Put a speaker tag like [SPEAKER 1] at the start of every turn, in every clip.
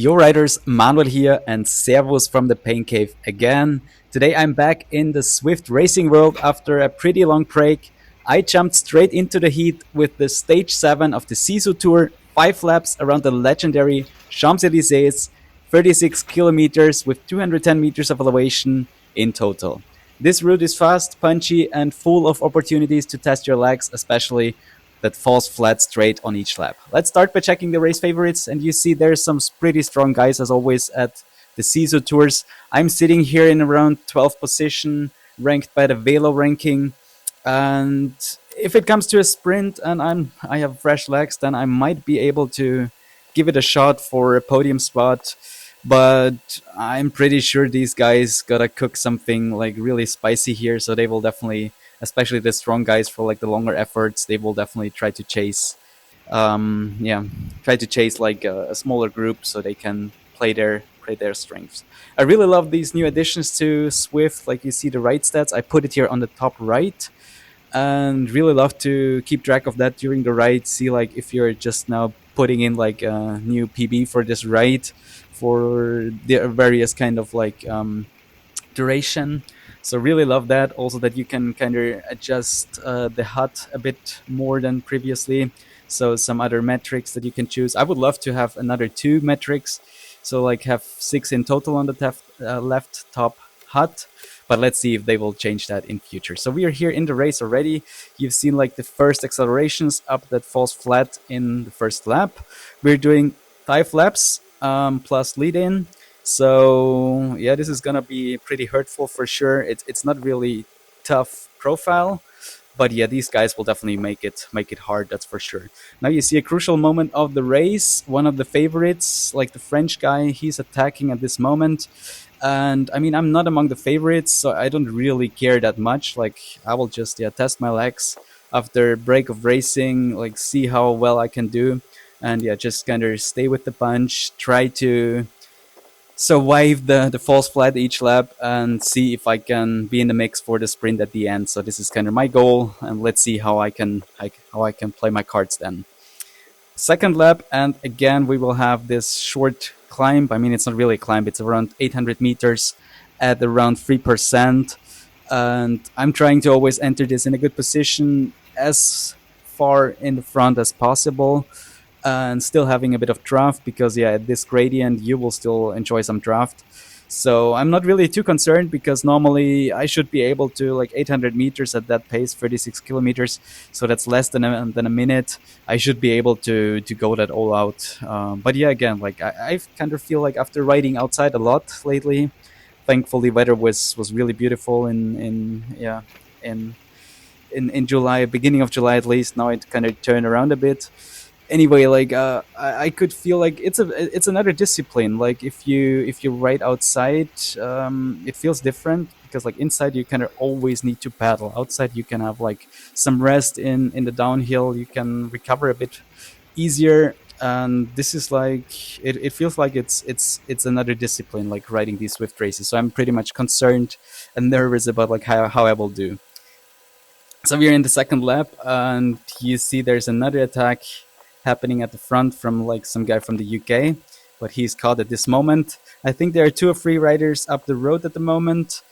[SPEAKER 1] Yo riders, Manuel here and servus from the Pain Cave again. Today I'm back in the Zwift Racing world after a pretty long break. I jumped straight into the heat with the Stage 7 of the SISU Tour, 5 laps around the legendary Champs-Élysées, 36 kilometers with 210 meters of elevation in total. This route is fast, punchy, and full of opportunities to test your legs, especially that falls flat straight on each lap. Let's start by checking the race favorites, and you see there's some pretty strong guys as always at the SISU Tours. I'm sitting here in around 12th position, ranked by the Velo ranking, and if it comes to a sprint and I have fresh legs, then I might be able to give it a shot for a podium spot. But I'm pretty sure these guys gotta cook something like really spicy here, so they will definitely, especially the strong guys for like the longer efforts, they will definitely try to chase, yeah, try to chase like a smaller group so they can play their strengths. I really love these new additions to Swift. Like you see the right stats, I put it here on the top right, and really love to keep track of that during the ride. See like if you're just now putting in like a new PB for this ride for the various kind of like duration. So really love that. Also that you can kind of adjust the HUD a bit more than previously. So some other metrics that you can choose. I would love to have another 2 metrics. So like have 6 in total on the left top HUD. But let's see if they will change that in future. So we are here in the race already. You've seen like the first accelerations up that falls flat in the first lap. We're doing 5 laps plus lead in. So yeah, this is gonna be pretty hurtful for sure. It's not really tough profile, but yeah, these guys will definitely make it hard. That's for sure. Now you see a crucial moment of the race. One of the favorites, like the French guy, he's attacking at this moment. And I mean, I'm not among the favorites, so I don't really care that much. Like I will just test my legs after break of racing, like see how well I can do, and yeah, just kind of stay with the punch, try to survive the false flat each lap and see if I can be in the mix for the sprint at the end. So this is kind of my goal, and let's see how I can play my cards then. Second lap, and again we will have this short climb. I mean, it's not really a climb, it's around 800 meters at around 3%, and I'm trying to always enter this in a good position as far in the front as possible, and still having a bit of draft, because yeah, at this gradient you will still enjoy some draft. So I'm not really too concerned, because normally I should be able to like 800 meters at that pace, 36 kilometers, so that's less than a minute. I should be able to go that all out. But yeah, again, like I kind of feel like after riding outside a lot lately, thankfully weather was really beautiful in in July, beginning of July at least. Now it kind of turned around a bit. Anyway, like I could feel like it's another discipline. Like if you ride outside, it feels different, because like inside you kind of always need to paddle. Outside you can have like some rest in the downhill. You can recover a bit easier. And this is like it feels like it's another discipline, like riding these Swift races. So I'm pretty much concerned and nervous about like how I will do. So we're in the second lap, and you see there's another attack happening at the front from like some guy from the UK, but he's caught at this moment. I think there are 2 or 3 riders up the road at the moment,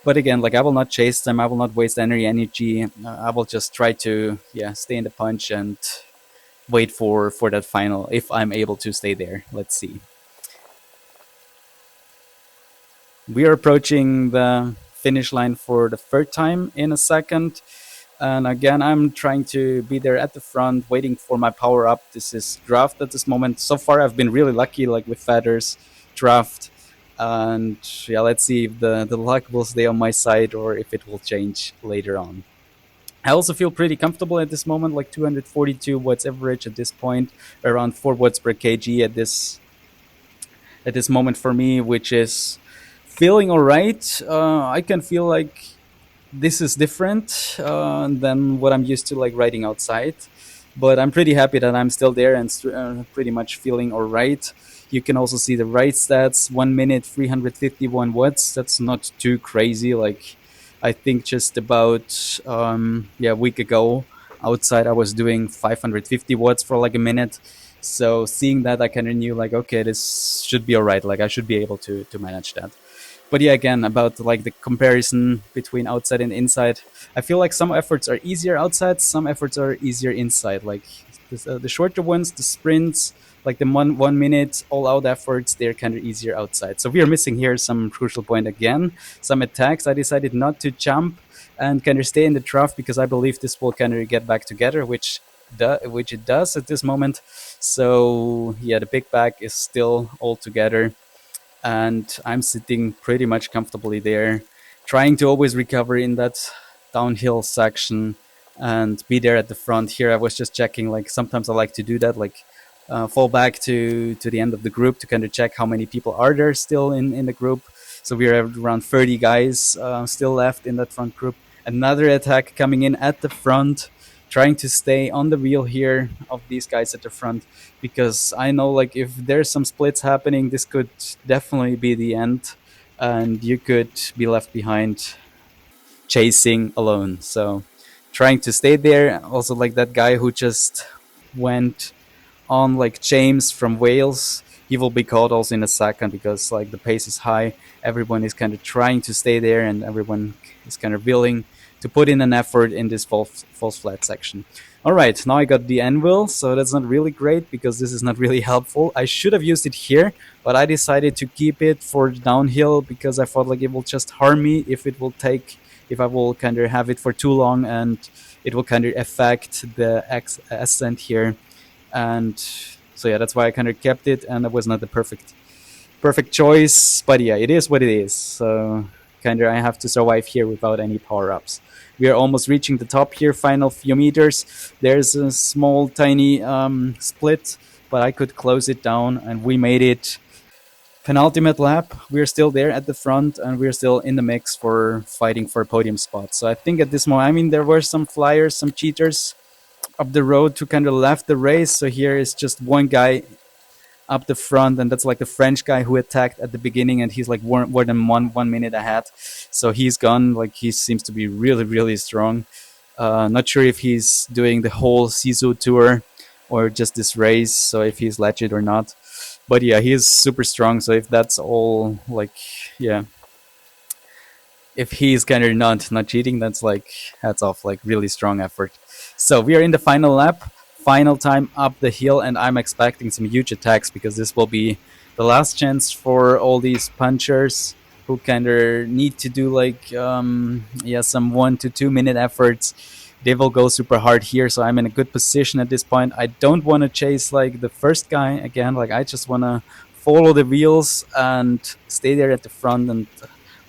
[SPEAKER 1] but again, like I will not chase them. I will not waste any energy. I will just try to stay in the punch and wait for that final, if I'm able to stay there. Let's see. We are approaching the finish line for the 3rd time in a second. And again, I'm trying to be there at the front, waiting for my power up. This is draft at this moment. So far, I've been really lucky, like with feathers, draft. And yeah, let's see if the luck will stay on my side or if it will change later on. I also feel pretty comfortable at this moment, like 242 watts average at this point, around 4 watts per kg at this moment for me, which is feeling all right. I can feel like this is different than what I'm used to, like riding outside. But I'm pretty happy that I'm still there and pretty much feeling all right. You can also see the ride stats: 1 minute, 351 watts. That's not too crazy. Like I think just about a week ago outside I was doing 550 watts for like a minute. So seeing that, I kind of knew like, okay, this should be all right. Like I should be able to manage that. But yeah, again, about like the comparison between outside and inside, I feel like some efforts are easier outside, some efforts are easier inside. Like the shorter ones, the sprints, like the 1 minute all out efforts, they're kind of easier outside. So we are missing here some crucial point again. Some attacks. I decided not to jump and kind of stay in the trough because I believe this will kind of get back together, which it does at this moment. So yeah, the big bag is still all together, and I'm sitting pretty much comfortably there, trying to always recover in that downhill section and be there at the front. Here, I was just checking. Like sometimes I like to do that, like fall back to the end of the group to kind of check how many people are there still in the group. So we are around 30 guys still left in that front group. Another attack coming in at the front, trying to stay on the wheel here of these guys at the front, because I know like if there's some splits happening, this could definitely be the end, and you could be left behind chasing alone. So trying to stay there. Also, like that guy who just went on like James from Wales, he will be caught also in a second because like the pace is high. Everyone is kind of trying to stay there, and everyone is kind of willing to put in an effort in this false flat section. All right, now I got the anvil, so that's not really great because this is not really helpful. I should have used it here, but I decided to keep it for downhill because I thought like it will just harm me if I will kind of have it for too long, and it will kind of affect the ascent here. And so yeah, that's why I kind of kept it, and that was not the perfect choice, but yeah, it is what it is. So kind of I have to survive here without any power-ups. We are almost reaching the top here, final few meters. There's a small tiny split, but I could close it down, and we made it. Penultimate lap, we're still there at the front, and we're still in the mix for fighting for a podium spot. So I think at this moment, I mean, there were some flyers, some cheaters up the road to kind of left the race. So here is just one guy up the front, and that's like the French guy who attacked at the beginning, and he's like more than 1 minute ahead. So he's gone. Like he seems to be really strong. Not sure if he's doing the whole SISU tour or just this race, so if he's legit or not. But yeah, he is super strong. So if that's all, like, yeah, if he's kind of not cheating, that's like hats off, like really strong effort. So we are in the final lap, final time up the hill, and I'm expecting some huge attacks because this will be the last chance for all these punchers who kind of need to do like yeah, some 1 to 2 minute efforts. They will go super hard here, so I'm in a good position at this point. I don't want to chase like the first guy again. Like I just want to follow the wheels and stay there at the front and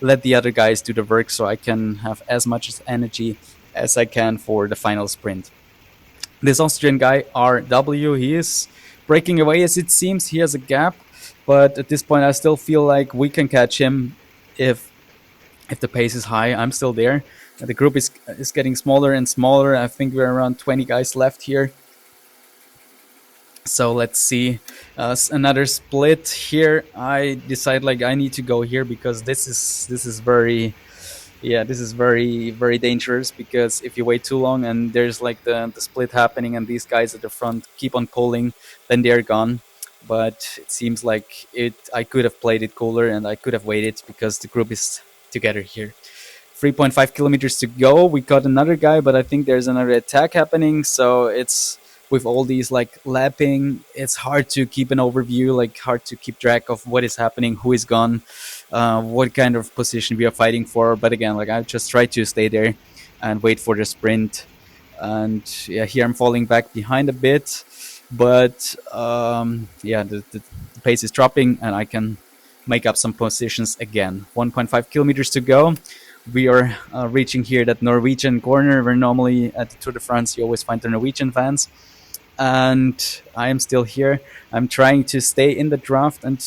[SPEAKER 1] let the other guys do the work, so I can have as much energy as I can for the final sprint. This Austrian guy, RW, he is breaking away as it seems. He has a gap, but at this point I still feel like we can catch him if the pace is high. I'm still there. The group is getting smaller and smaller. I think we're around 20 guys left here. So let's see. Another split here. I decide like I need to go here because this is very, yeah, this is very dangerous, because if you wait too long and there's like the split happening and these guys at the front keep on pulling, then they're gone. But it seems like I could have played it cooler and I could have waited because the group is together here. 3.5 kilometers to go. We got another guy, but I think there's another attack happening. So it's, with all these like lapping, it's hard to keep an overview, like hard to keep track of what is happening, who is gone, what kind of position we are fighting for. But again, like I just try to stay there and wait for the sprint. And yeah, here I'm falling back behind a bit, but yeah, the pace is dropping and I can make up some positions again. 1.5 kilometers to go. We are reaching here that Norwegian corner where normally at the Tour de France you always find the Norwegian fans. And I am still here. I'm trying to stay in the draft and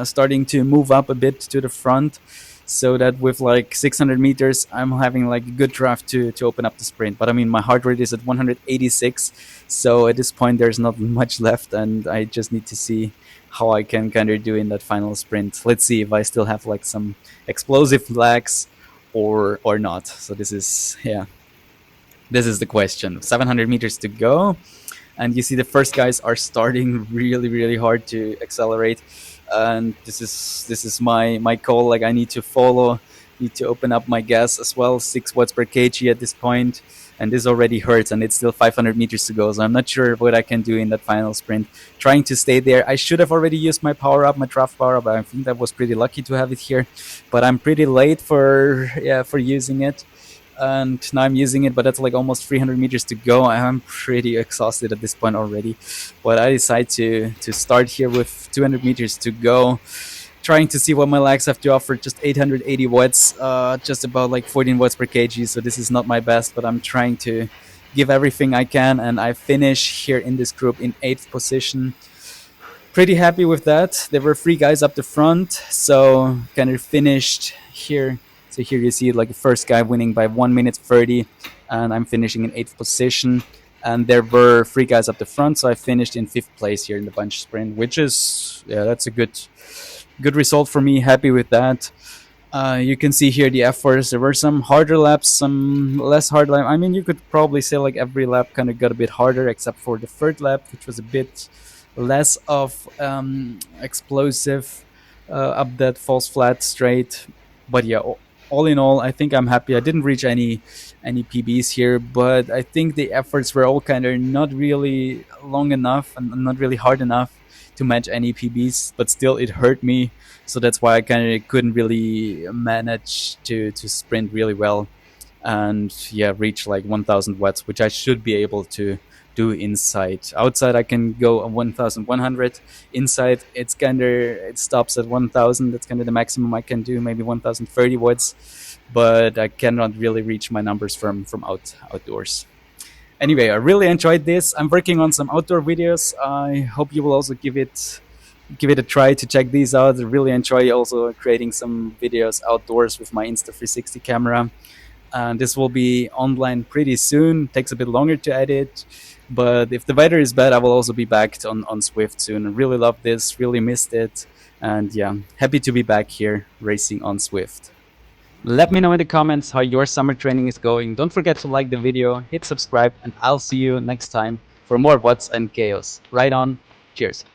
[SPEAKER 1] starting to move up a bit to the front, so that with like 600 meters, I'm having like a good draft to open up the sprint. But I mean, my heart rate is at 186, so at this point there's not much left, and I just need to see how I can kind of do in that final sprint. Let's see if I still have like some explosive legs or not. So this is, yeah, this is the question. 700 meters to go. and you see the first guys are starting really hard to accelerate, and this is my call. Like, I need to follow, need to open up my gas as well. 6 watts per kg at this point, and this already hurts, and it's still 500 meters to go, so I'm not sure what I can do in that final sprint. Trying to stay there. I should have already used my power up, my draft power up, but I think that was pretty lucky to have it here, but I'm pretty late for using it, and now I'm using it, but that's like almost 300 meters to go. I'm pretty exhausted at this point already, but I decide to start here with 200 meters to go, trying to see what my legs have to offer. Just 880 watts, just about like 14 watts per kg, so this is not my best, but I'm trying to give everything I can, and I finish here in this group in 8th position. Pretty happy with that. There were 3 guys up the front, so kind of finished here. So here you see like the first guy winning by 1 minute 30, and I'm finishing in 8th position. And there were 3 guys up the front, so I finished in 5th place here in the bunch sprint, which is, yeah, that's a good result for me. Happy with that. You can see here the efforts. There were some harder laps, some less hard lap. I mean, you could probably say like every lap kind of got a bit harder, except for the 3rd lap, which was a bit less of explosive up that false flat straight. But yeah, all in all, I think I'm happy. I didn't reach any PBs here, but I think the efforts were all kind of not really long enough and not really hard enough to match any PBs, but still it hurt me, so that's why I kind of couldn't really manage to sprint really well, and yeah, reach like 1000 watts, which I should be able to do inside. Outside I can go 1100. Inside it stops at 1000. That's kind of the maximum I can do, maybe 1030 watts, but I cannot really reach my numbers from outdoors. Anyway, I really enjoyed this. I'm working on some outdoor videos. I hope you will also give it a try to check these out. I really enjoy also creating some videos outdoors with my Insta360 camera. And this will be online pretty soon. Takes a bit longer to edit, but if the weather is bad, I will also be back on Zwift soon. I really love this, really missed it, and yeah, happy to be back here racing on Zwift. Let me know in the comments how your summer training is going. Don't forget to like the video, hit subscribe, and I'll see you next time for more What's and Chaos. Right on. Cheers.